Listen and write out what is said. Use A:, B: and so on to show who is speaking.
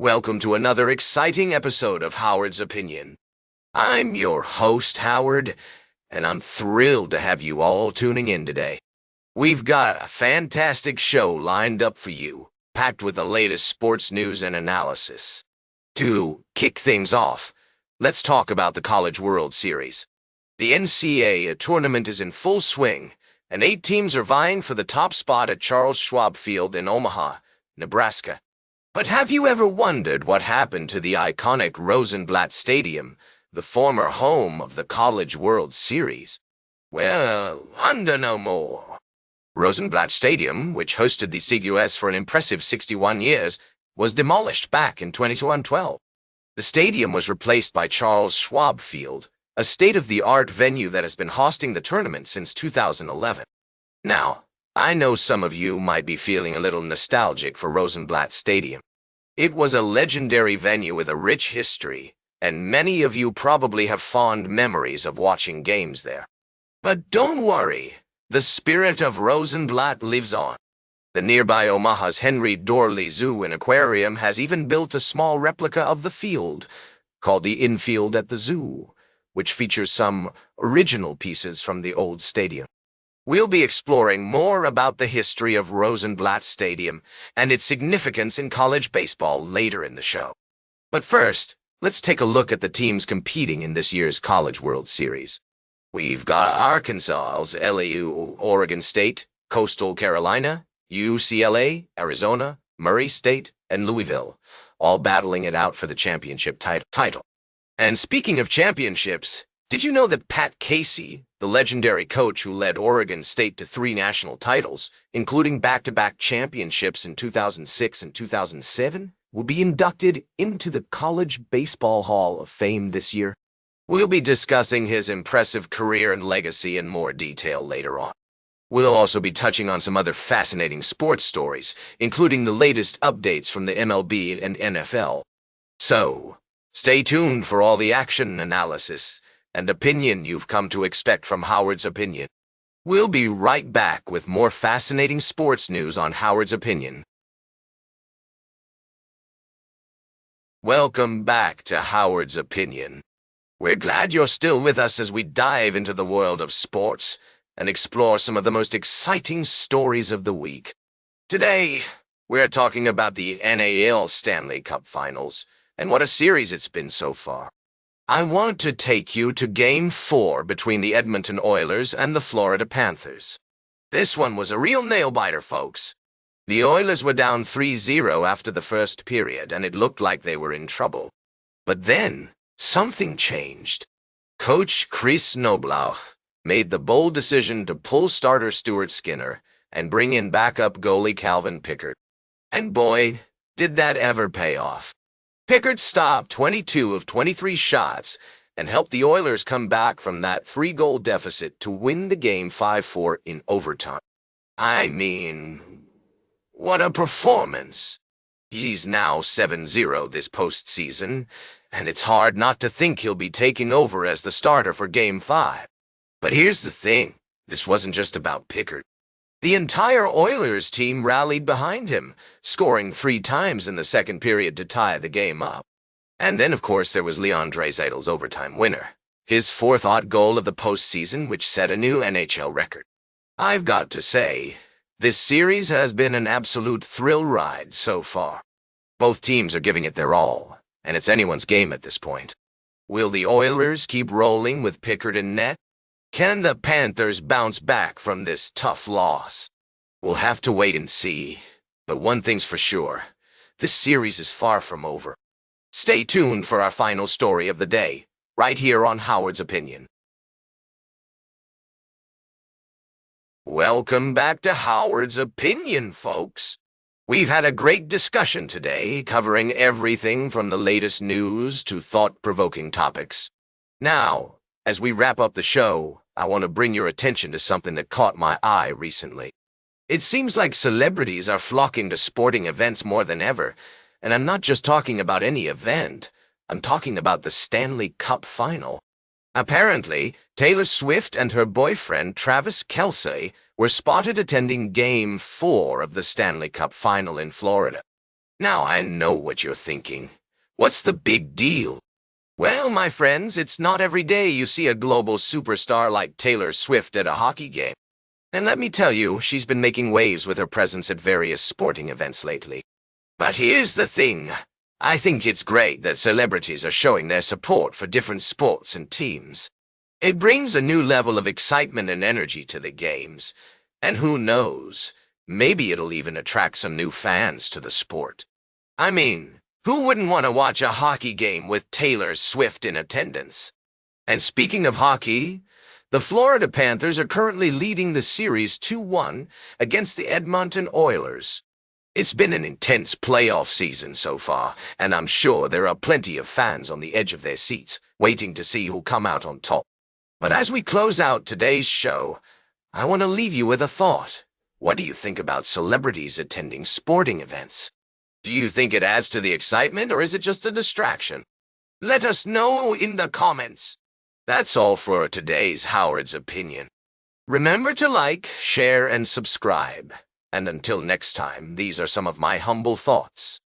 A: Welcome to another exciting episode of Howard's Opinion. I'm your host, Howard, and I'm thrilled to have you all tuning in today. We've got a fantastic show lined up for you, packed with the latest sports news and analysis. To kick things off, let's talk about the College World Series. The NCAA tournament is in full swing, and 8 teams are vying for the top spot at Charles Schwab Field in Omaha, Nebraska. But have you ever wondered what happened to the iconic Rosenblatt Stadium, the former home of the College World Series? Well, wonder no more. Rosenblatt Stadium, which hosted the CUS for an impressive 61 years, was demolished back in 2012. The stadium was replaced by Charles Schwab Field, a state-of-the-art venue that has been hosting the tournament since 2011. Now, I know some of you might be feeling a little nostalgic for Rosenblatt Stadium. It was a legendary venue with a rich history, and many of you probably have fond memories of watching games there. But don't worry, the spirit of Rosenblatt lives on. The nearby Omaha's Henry Dorley Zoo and Aquarium has even built a small replica of the field, called the infield at the zoo, which features some original pieces from the old stadium. We'll be exploring more about the history of Rosenblatt Stadium and its significance in college baseball later in the show. But first, let's take a look at the teams competing in this year's College World Series. We've got Arkansas's LAU, Oregon State, Coastal Carolina, UCLA, Arizona, Murray State, and Louisville, all battling it out for the championship title. And speaking of championships, did you know that Pat Casey, the legendary coach who led Oregon State to 3 national titles, including back-to-back championships in 2006 and 2007, will be inducted into the College Baseball Hall of Fame this year? We'll be discussing his impressive career and legacy in more detail later on. We'll also be touching on some other fascinating sports stories, including the latest updates from the MLB and NFL. So, stay tuned for all the action, analysis, and opinion you've come to expect from Howard's Opinion. We'll be right back with more fascinating sports news on Howard's Opinion. Welcome back to Howard's Opinion. We're glad you're still with us as we dive into the world of sports and explore some of the most exciting stories of the week. Today, we're talking about the NAL Stanley Cup Finals, and what a series it's been so far. I want to take you to Game 4 between the Edmonton Oilers and the Florida Panthers. This one was a real nail-biter, folks. The Oilers were down 3-0 after the first period, and it looked like they were in trouble. But then, something changed. Coach Chris Knoblauch made the bold decision to pull starter Stuart Skinner and bring in backup goalie Calvin Pickard. And boy, did that ever pay off. Pickard stopped 22 of 23 shots and helped the Oilers come back from that 3-goal deficit to win the game 5-4 in overtime. I mean, what a performance. He's now 7-0 this postseason, and it's hard not to think he'll be taking over as the starter for Game 5. But here's the thing, this wasn't just about Pickard. The entire Oilers team rallied behind him, scoring 3 times in the second period to tie the game up. And then, of course, there was Leon Draisaitl's overtime winner, his 4th odd goal of the postseason, which set a new NHL record. I've got to say, this series has been an absolute thrill ride so far. Both teams are giving it their all, and it's anyone's game at this point. Will the Oilers keep rolling with Pickard in net? Can the Panthers bounce back from this tough loss? We'll have to wait and see. But one thing's for sure, this series is far from over. Stay tuned for our final story of the day, right here on Howard's Opinion. Welcome back to Howard's Opinion, folks. We've had a great discussion today, covering everything from the latest news to thought-provoking topics. Now, as we wrap up the show, I want to bring your attention to something that caught my eye recently. It seems like celebrities are flocking to sporting events more than ever, and I'm not just talking about any event. I'm talking about the Stanley Cup Final. Apparently, Taylor Swift and her boyfriend Travis Kelce were spotted attending Game 4 of the Stanley Cup Final in Florida. Now I know what you're thinking. What's the big deal? Well, my friends, it's not every day you see a global superstar like Taylor Swift at a hockey game. And let me tell you, she's been making waves with her presence at various sporting events lately. But here's the thing. I think it's great that celebrities are showing their support for different sports and teams. It brings a new level of excitement and energy to the games. And who knows, maybe it'll even attract some new fans to the sport. I mean, who wouldn't want to watch a hockey game with Taylor Swift in attendance? And speaking of hockey, the Florida Panthers are currently leading the series 2-1 against the Edmonton Oilers. It's been an intense playoff season so far, and I'm sure there are plenty of fans on the edge of their seats, waiting to see who'll come out on top. But as we close out today's show, I want to leave you with a thought. What do you think about celebrities attending sporting events? Do you think it adds to the excitement, or is it just a distraction? Let us know in the comments. That's all for today's Howard's Opinion. Remember to like, share, and subscribe. And until next time, these are some of my humble thoughts.